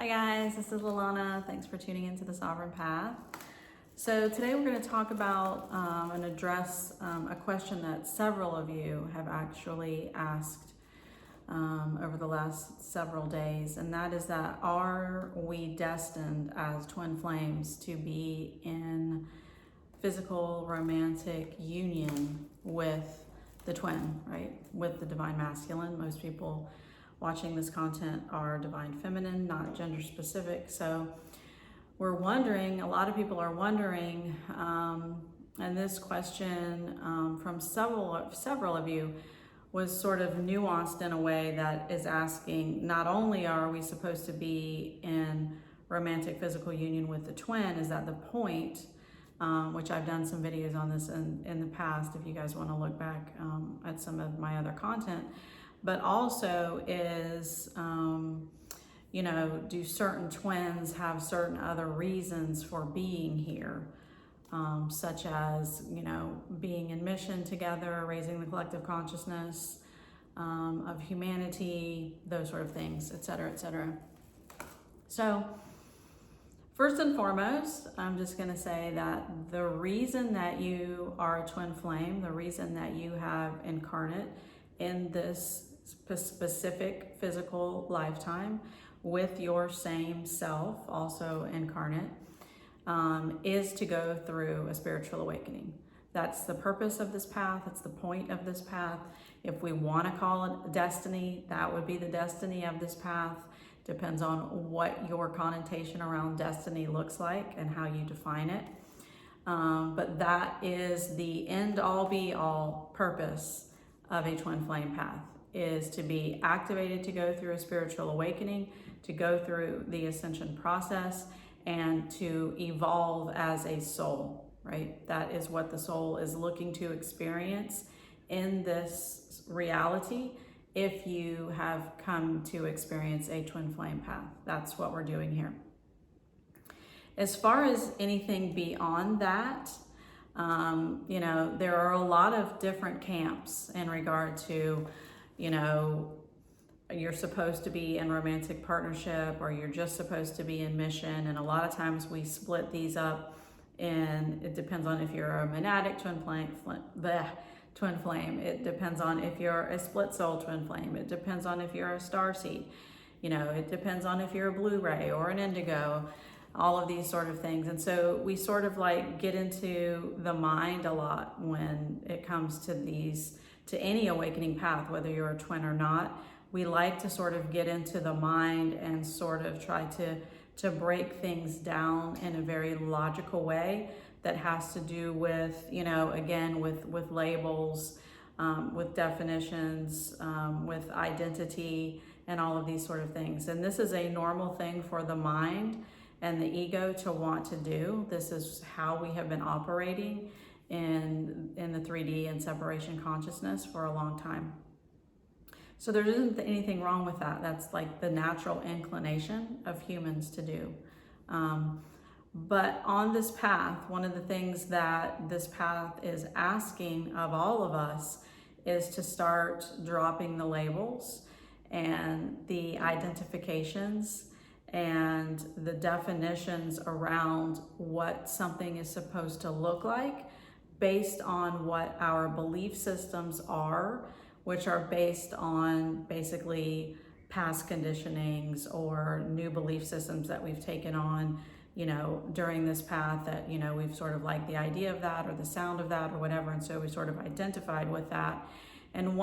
Hi guys, this is Lalana. Thanks for tuning into the Sovereign Path. So today we're going to talk about and address a question that several of you have actually asked over the last several days, and that is that are we destined as twin flames to be in physical romantic union with the twin, right? With the divine masculine. Most people watching this content are divine feminine, not gender specific. So we're wondering, a lot of people are wondering, and this question from several of you was sort of nuanced in a way that is asking, not only are we supposed to be in romantic physical union with the twin, is that the point, which I've done some videos on this in the past, if you guys want to look back at some of my other content, but also is, do certain twins have certain other reasons for being here, such as, being in mission together, raising the collective consciousness of humanity, those sort of things, etc., etc. So, first and foremost, I'm just going to say that the reason that you are a twin flame, the reason that you have incarnate in this specific physical lifetime with your same self, also incarnate, is to go through a spiritual awakening. That's the purpose of this path. It's the point of this path. If we want to call it destiny, that would be the destiny of this path. Depends on what your connotation around destiny looks like and how you define it. But that is the end-all be-all purpose of a twin flame path, is to be activated to go through a spiritual awakening, to go through the ascension process, and to evolve as a soul, right? That is what the soul is looking to experience in this reality. If you have come to experience a twin flame path, that's what we're doing here. As far as anything beyond that, there are a lot of different camps in regard to, you're supposed to be in romantic partnership or you're just supposed to be in mission. And a lot of times we split these up, and it depends on if you're a monadic twin flame. It depends on if you're a split soul twin flame. It depends on if you're a starseed. It depends on if you're a blue ray or an indigo, all of these sort of things. And so we sort of like get into the mind a lot when it comes to any awakening path, whether you're a twin or not. We like to sort of get into the mind and sort of try to break things down in a very logical way that has to do with, again, with labels, with definitions, with identity, and all of these sort of things. And this is a normal thing for the mind and the ego to want to do. This is how we have been operating in the 3D and separation consciousness for a long time. So there isn't anything wrong with that. That's like the natural inclination of humans to do. But on this path, one of the things that this path is asking of all of us is to start dropping the labels and the identifications and the definitions around what something is supposed to look like based on what our belief systems are, which are based on basically past conditionings or new belief systems that we've taken on, during this path that, we've sort of liked the idea of that or the sound of that or whatever. And so we sort of identified with that. And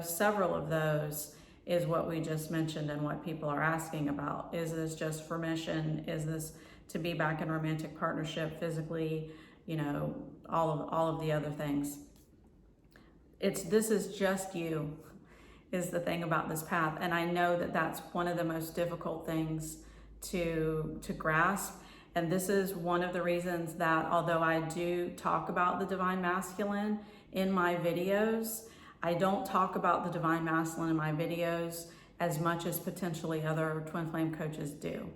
several of those is what we just mentioned and what people are asking about. Is this just for mission? Is this to be back in romantic partnership physically? All of the other things. This is just you, is the thing about this path. And I know that that's one of the most difficult things to grasp. And this is one of the reasons that, although I do talk about the divine masculine in my videos, I don't talk about the divine masculine in my videos as much as potentially other twin flame coaches do.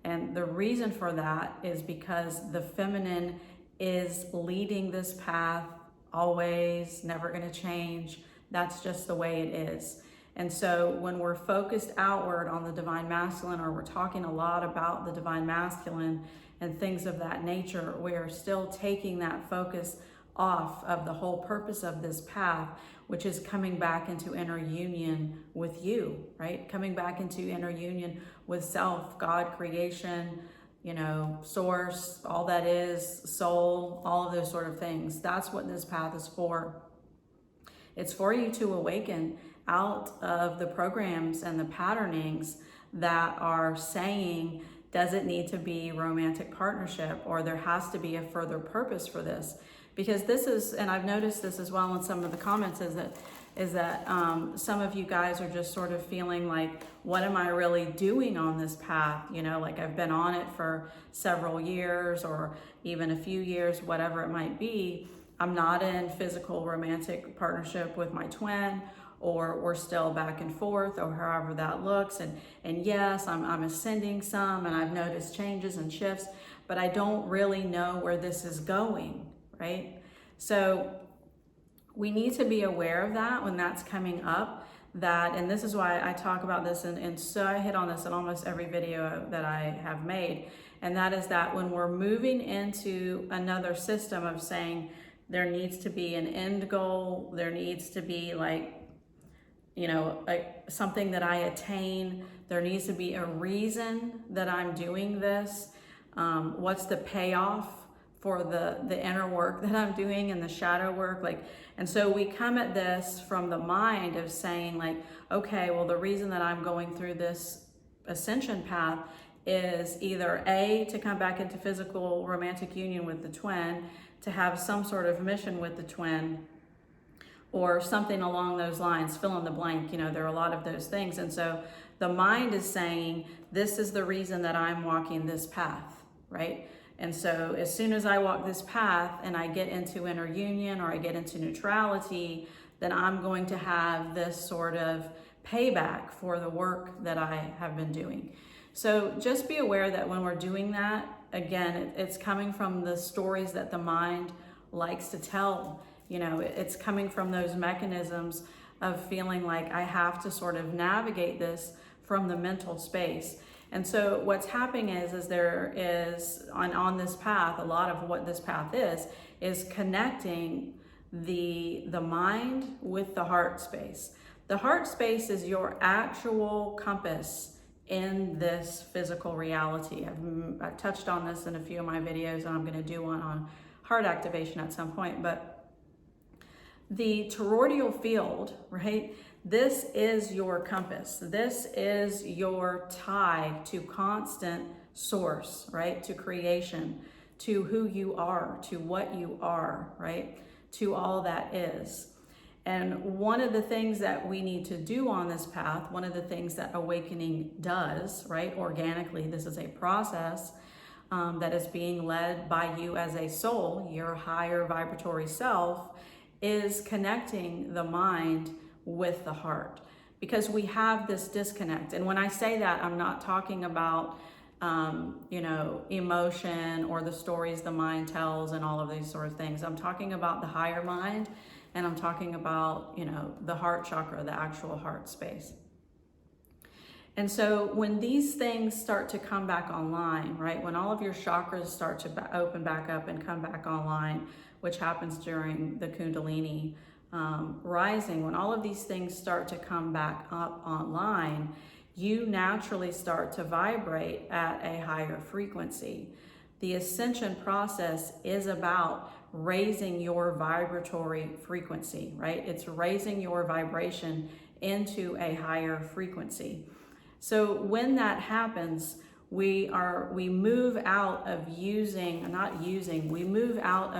And the reason for that is because the feminine is leading this path always, never going to change. That's just the way it is. And so when we're focused outward on the divine masculine, or we're talking a lot about the divine masculine and things of that nature, we are still taking that focus off of the whole purpose of this path, which is coming back into inner union with you, right? Coming back into inner union with self, God, creation, you know, source, all that is, soul, all of those sort of things. That's what this path is for. It's for you to awaken out of the programs and the patternings that are saying, does it need to be romantic partnership, or there has to be a further purpose for this? Because this is, and I've noticed this as well in some of the comments, is that some of you guys are just sort of feeling like, what am I really doing on this path? You know, like I've been on it for several years or even a few years, whatever it might be. I'm not in physical romantic partnership with my twin, or we're still back and forth, or however that looks. And yes, I'm ascending some, and I've noticed changes and shifts, but I don't really know where this is going, right? So we need to be aware of that when that's coming up. That, and this is why I talk about this, and so I hit on this in almost every video that I have made, and that is that when we're moving into another system of saying there needs to be an end goal, there needs to be, like, you know, something that I attain, there needs to be a reason that I'm doing this, what's the payoff for the inner work that I'm doing and the shadow work, like. And so we come at this from the mind of saying, like, okay, well, the reason that I'm going through this ascension path is either A, to come back into physical romantic union with the twin, to have some sort of mission with the twin, or something along those lines, fill in the blank. You know, there are a lot of those things. And so the mind is saying, this is the reason that I'm walking this path, right? And so as soon as I walk this path and I get into inner union, or I get into neutrality, then I'm going to have this sort of payback for the work that I have been doing. So just be aware that when we're doing that, again, it's coming from the stories that the mind likes to tell. You know, it's coming from those mechanisms of feeling like I have to sort of navigate this from the mental space. And so what's happening is there is, on this path, a lot of what this path is connecting the mind with the heart space. The heart space is your actual compass in this physical reality. I've touched on this in a few of my videos, and I'm going to do one on heart activation at some point. But the toroidal field, right? This is your compass. This is your tie to constant source, right? To creation, to who you are, to what you are, right? To all that is. And one of the things that we need to do on this path, one of the things that awakening does, right? Organically, this is a process that is being led by you as a soul, your higher vibratory self, is connecting the mind with the heart, because we have this disconnect. And when I say that, I'm not talking about you know, emotion or the stories the mind tells and all of these sort of things. I'm talking about the higher mind, and I'm talking about, you know, the heart chakra, the actual heart space. And so when these things start to come back online, right, when all of your chakras start to open back up and come back online, which happens during the Kundalini rising, when all of these things start to come back up online, you naturally start to vibrate at a higher frequency. The ascension process is about raising your vibratory frequency, right? It's raising your vibration into a higher frequency. So when that happens, we move out of we move out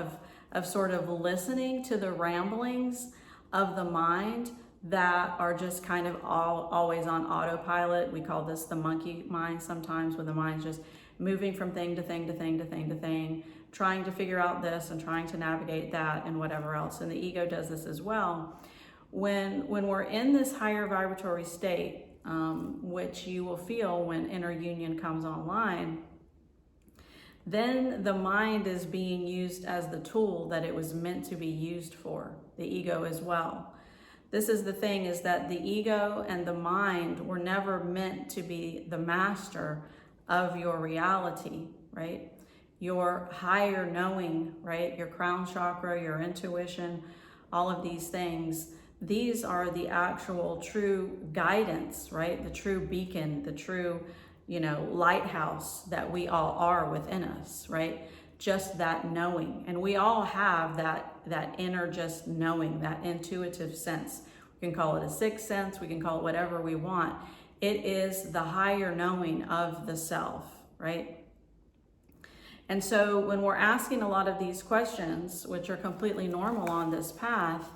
of sort of listening to the ramblings of the mind that are just kind of always on autopilot. We call this the monkey mind sometimes, when the mind's just moving from thing to thing to thing to thing to thing, trying to figure out this and trying to navigate that and whatever else. And the ego does this as well. When we're in this higher vibratory state, which you will feel when inner union comes online, then the mind is being used as the tool that it was meant to be used for, the ego as well. This is the thing, is that the ego and the mind were never meant to be the master of your reality, right? Your higher knowing, right? Your crown chakra, your intuition, all of these things, these are the actual true guidance, right? The true beacon, the true, lighthouse that we all are within us, right? Just that knowing. And we all have that inner just knowing, that intuitive sense. We can call it a sixth sense, we can call it whatever we want. It is the higher knowing of the self, right? And so when we're asking a lot of these questions, which are completely normal on this path,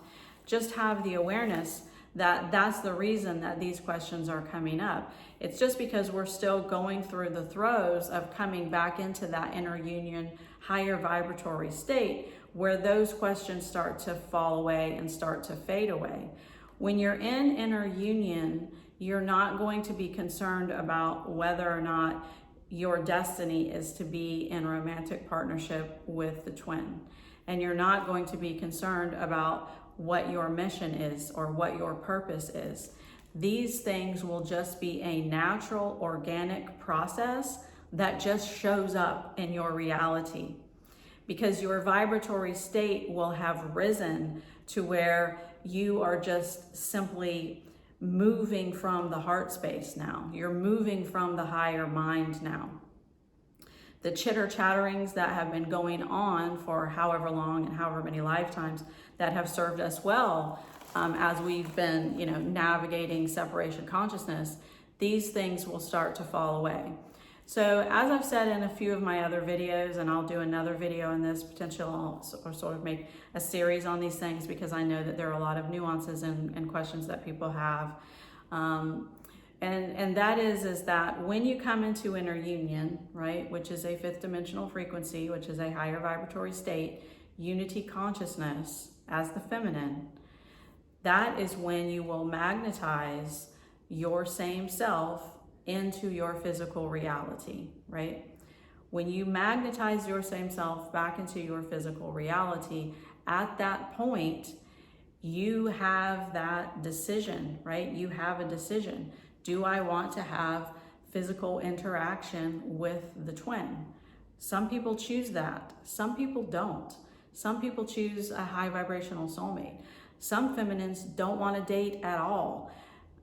just have the awareness that that's the reason that these questions are coming up. It's just because we're still going through the throes of coming back into that inner union, higher vibratory state, where those questions start to fall away and start to fade away. When you're in inner union, you're not going to be concerned about whether or not your destiny is to be in romantic partnership with the twin. And you're not going to be concerned about what your mission is or what your purpose is. These things will just be a natural, organic process that just shows up in your reality, because your vibratory state will have risen to where you are just simply moving from the heart space now. You're moving from the higher mind now. The chitter chatterings that have been going on for however long and however many lifetimes that have served us well, as we've been, navigating separation consciousness, these things will start to fall away. So as I've said in a few of my other videos, and I'll do another video in this potential, or sort of make a series on these things, because I know that there are a lot of nuances and questions that people have. And that is that when you come into inner union, right, which is a fifth dimensional frequency, which is a higher vibratory state, unity consciousness as the feminine, that is when you will magnetize your same self into your physical reality, right? When you magnetize your same self back into your physical reality, at that point, you have that decision, right? You have a decision. Do I want to have physical interaction with the twin? Some people choose that. Some people don't. Some people choose a high vibrational soulmate. Some feminines don't want to date at all.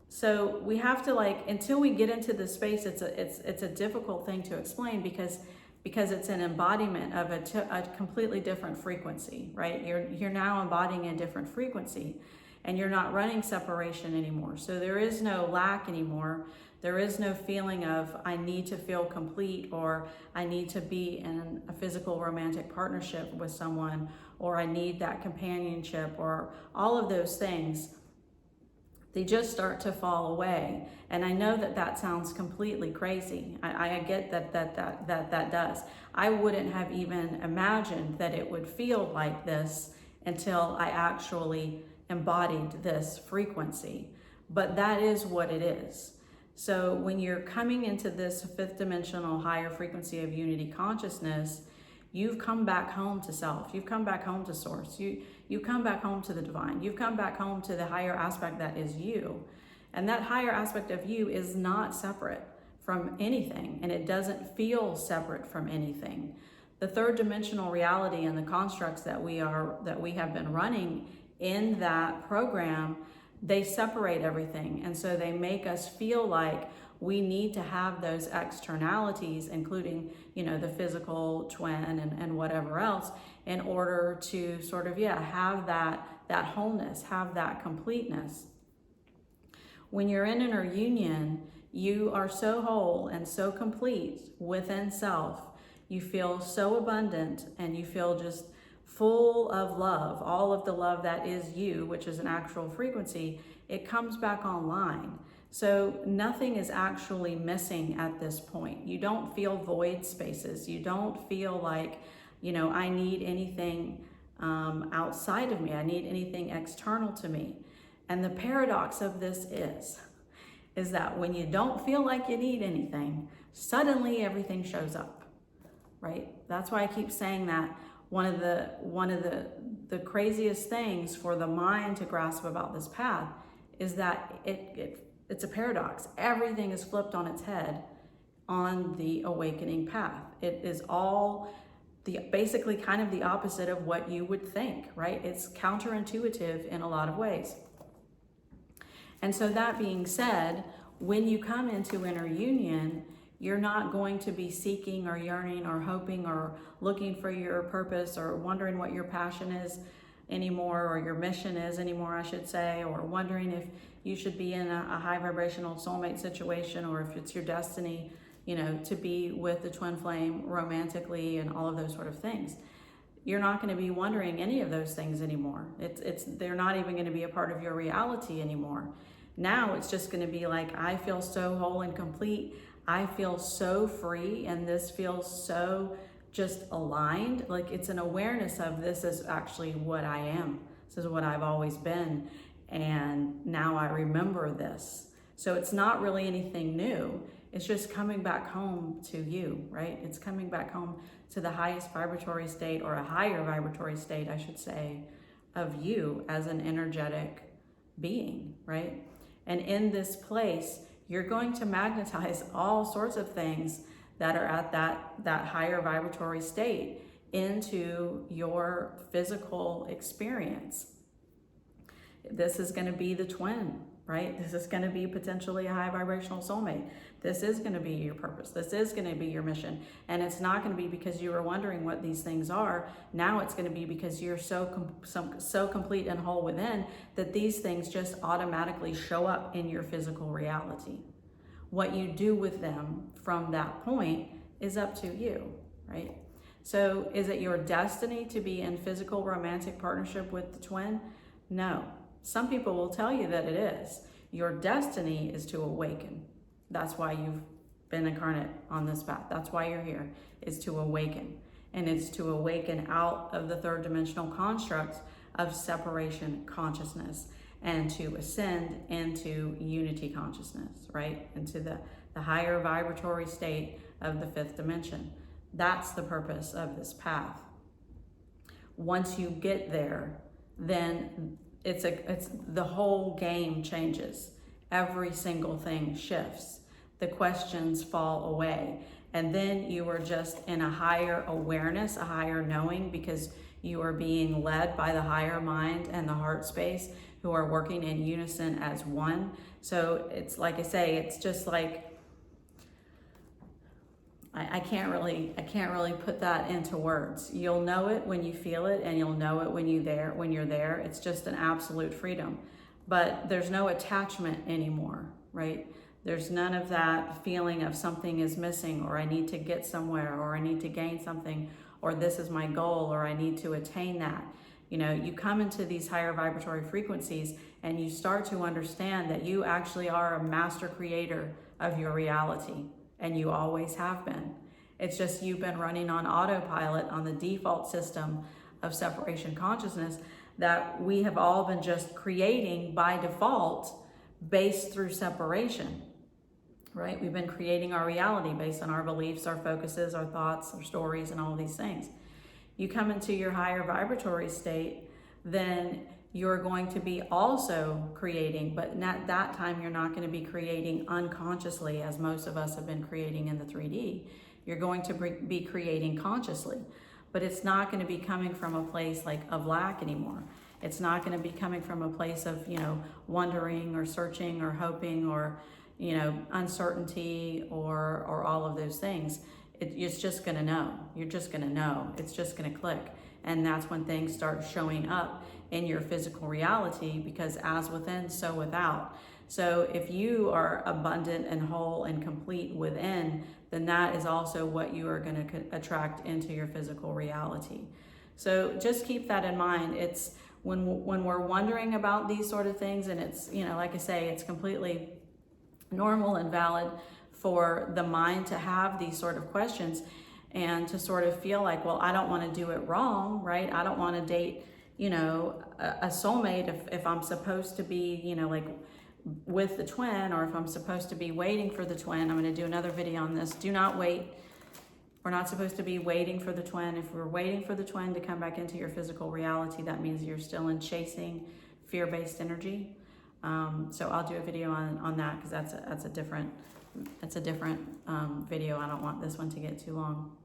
So we have to, until we get into this space, it's a difficult thing to explain, because it's an embodiment of a completely different frequency, right? You're now embodying a different frequency, and you're not running separation anymore. So there is no lack anymore. There is no feeling of, I need to feel complete, or I need to be in a physical romantic partnership with someone, or I need that companionship, or all of those things. They just start to fall away. And I know that sounds completely crazy. I get that does. I wouldn't have even imagined that it would feel like this until I actually embodied this frequency. But that is what it is. So when you're coming into this fifth dimensional higher frequency of unity consciousness, you've come back home to self. You've come back home to source. You come back home to the divine. You've come back home to the higher aspect that is you. And that higher aspect of you is not separate from anything, and it doesn't feel separate from anything. The third dimensional reality and the constructs that we have been running in that program, they separate everything. And so they make us feel like we need to have those externalities, including, the physical twin and whatever else, in order to sort of, have that wholeness, have that completeness. When you're in inner union, you are so whole and so complete within self. You feel so abundant, and you feel just full of love, all of the love that is you, which is an actual frequency. It comes back online. So nothing is actually missing at this point. You don't feel void spaces. You don't feel like, I need anything outside of me. I need anything external to me. And the paradox of this is that when you don't feel like you need anything, suddenly everything shows up, right? That's why I keep saying that one of the the craziest things for the mind to grasp about this path is that it's a paradox. Everything is flipped on its head on the awakening path. It is all basically kind of the opposite of what you would think, right? It's counterintuitive in a lot of ways. And so that being said, when you come into inner union, you're not going to be seeking or yearning or hoping or looking for your purpose or wondering what your passion is anymore, or your mission is anymore, I should say, or wondering if you should be in a high vibrational soulmate situation, or if it's your destiny, you know, to be with the twin flame romantically and all of those sort of things. You're not going to be wondering any of those things anymore. They're not even going to be a part of your reality anymore. Now it's just going to be like, I feel so whole and complete. I feel so free, and this feels so just aligned. Like, it's an awareness of, this is actually what I am. This is what I've always been. And now I remember this. So it's not really anything new. It's just coming back home to you, right? It's coming back home to the highest vibratory state, or a higher vibratory state, I should say, of you as an energetic being, right? And in this place, you're going to magnetize all sorts of things that are at that higher vibratory state into your physical experience. This is going to be the twin, right? This is going to be potentially a high vibrational soulmate. This is going to be your purpose. This is going to be your mission. And it's not going to be because you were wondering what these things are. Now it's going to be because you're so complete and whole within that these things just automatically show up in your physical reality. What you do with them from that point is up to you, right? So is it your destiny to be in physical romantic partnership with the twin? No. Some people will tell you that it is. Your destiny is to awaken. That's why you've been incarnate on this path. That's why you're here, is to awaken. And it's to awaken out of the third dimensional constructs of separation consciousness, and to ascend into unity consciousness, right? Into the higher vibratory state of the fifth dimension. That's the purpose of this path. Once you get there, then it's the whole game changes. Every single thing shifts. The questions fall away. And then you are just in a higher awareness, a higher knowing, because you are being led by the higher mind and the heart space, who are working in unison as one. So it's like I say, it's just like, I can't really put that into words. You'll know it when you feel it, and you'll know it when you're there. It's just an absolute freedom. But there's no attachment anymore, right? There's none of that feeling of something is missing, or I need to get somewhere, or I need to gain something, or this is my goal, or I need to attain that. You know, you come into these higher vibratory frequencies and you start to understand that you actually are a master creator of your reality, and you always have been. It's just you've been running on autopilot on the default system of separation consciousness that we have all been just creating by default based through separation, right? We've been creating our reality based on our beliefs, our focuses, our thoughts, our stories, and all of these things. You come into your higher vibratory state, then you're going to be also creating, but at that time you're not going to be creating unconsciously as most of us have been creating in the 3D. You're going to be creating consciously, but it's not going to be coming from a place like of lack anymore. It's not going to be coming from a place of, you know, wondering or searching or hoping or, you know, uncertainty or all of those things. It's just going to know. You're just going to know. It's just going to click. And that's when things start showing up in your physical reality, because as within, so without. So if you are abundant and whole and complete within, then that is also what you are going to attract into your physical reality. So just keep that in mind. It's when we're wondering about these sort of things, and it's, you know, like I say, it's completely normal and valid for the mind to have these sort of questions and to sort of feel like, well, I don't want to do it wrong, right? I don't want to date, you know, a soulmate if I'm supposed to be, you know, like with the twin, or if I'm supposed to be waiting for the twin. I'm going to do another video on this. Do not wait We're not supposed to be waiting for the twin. If we're waiting for the twin to come back into your physical reality, that means you're still in chasing fear-based energy. So I'll do a video on that, because that's a different video. I don't want this one to get too long.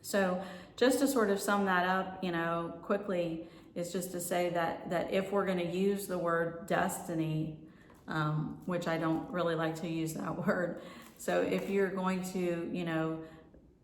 So just to sort of sum that up, you know, quickly, is just to say that if we're going to use the word destiny, which I don't really like to use that word. So if you're going to, you know,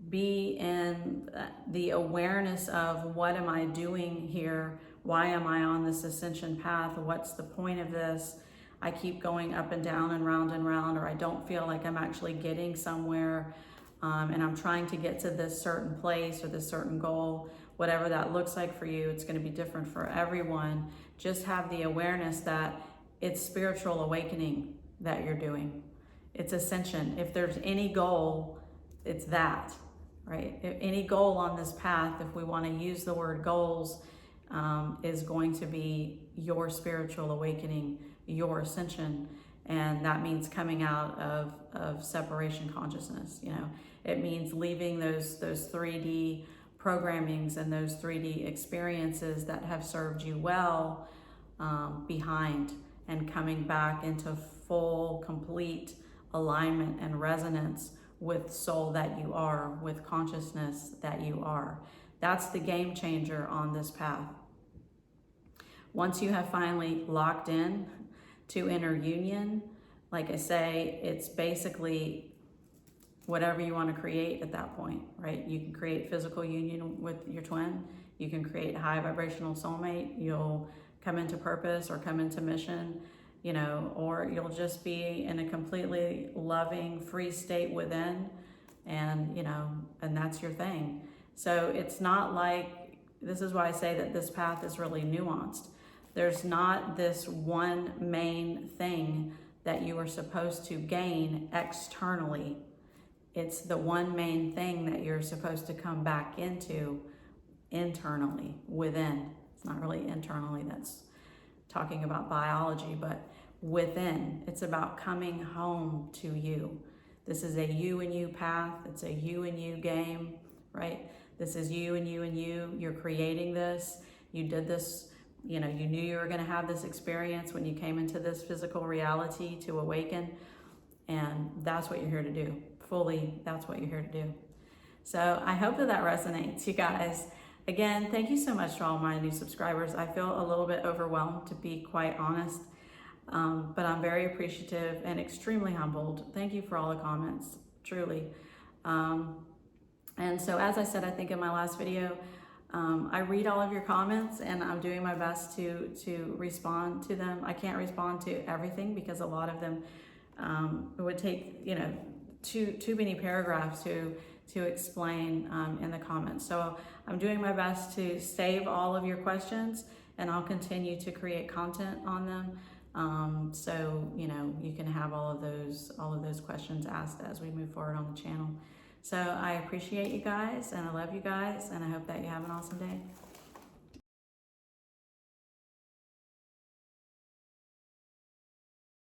be in the awareness of what am I doing here? Why am I on this ascension path? What's the point of this? I keep going up and down and round, or I don't feel like I'm actually getting somewhere, and I'm trying to get to this certain place or this certain goal. Whatever that looks like for you, it's going to be different for everyone. Just have the awareness that it's spiritual awakening that you're doing. It's ascension. If there's any goal, it's that, right? If any goal on this path, if we want to use the word goals, is going to be your spiritual awakening, your ascension. And that means coming out of separation consciousness. You know, it means leaving those 3D programmings and those 3D experiences that have served you well behind, and coming back into full, complete alignment and resonance with soul that you are, with consciousness that you are. That's the game changer on this path. Once you have finally locked in to inner union, like I say, it's basically whatever you want to create at that point, right? You can create physical union with your twin. You can create a high vibrational soulmate. You'll come into purpose or come into mission, you know, or you'll just be in a completely loving, free state within, and, you know, and that's your thing. So it's not like, this is why I say that this path is really nuanced. There's not this one main thing that you are supposed to gain externally. It's the one main thing that you're supposed to come back into internally, within. It's not really internally, that's talking about biology, but within. It's about coming home to you. This is a you and you path. It's a you and you game, right? This is you and you and you. You're creating this. You did this, you know, you knew you were going to have this experience when you came into this physical reality to awaken. And that's what you're here to do. Fully, that's what you're here to do. So I hope that resonates, you guys. Again, thank you so much to all my new subscribers. I feel a little bit overwhelmed, to be quite honest, but I'm very appreciative and extremely humbled. Thank you for all the comments, truly. And so, as I said, I think in my last video, I read all of your comments, and I'm doing my best to respond to them. I can't respond to everything because a lot of them it would take, you know, too many paragraphs to explain in the comments. So I'm doing my best to save all of your questions, and I'll continue to create content on them. So, you know, you can have all of those questions asked as we move forward on the channel. So I appreciate you guys, and I love you guys, and I hope that you have an awesome day.